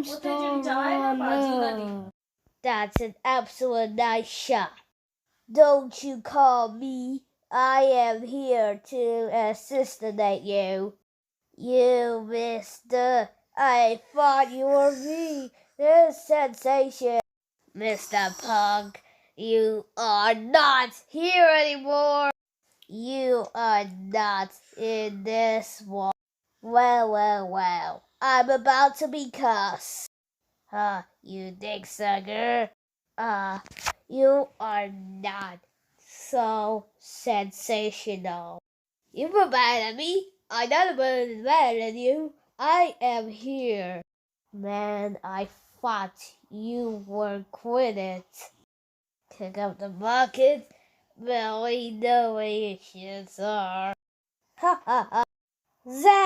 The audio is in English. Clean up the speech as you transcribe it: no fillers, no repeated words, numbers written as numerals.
Homestar. That's an absolute nice shot. Don't you call me. I am here to assassinate you. You mister. I thought you were me. This sensation. Mr. Punk, you are not here anymore. You are not in this one. Well. I'm about to be cussed. You dick sucker. You are not so sensational. You were mad at me. I never was mad at you. I am here. Man, I thought you were quitted. Kick up the bucket. Well, we know where your shits are. Ha ha ha. Zach!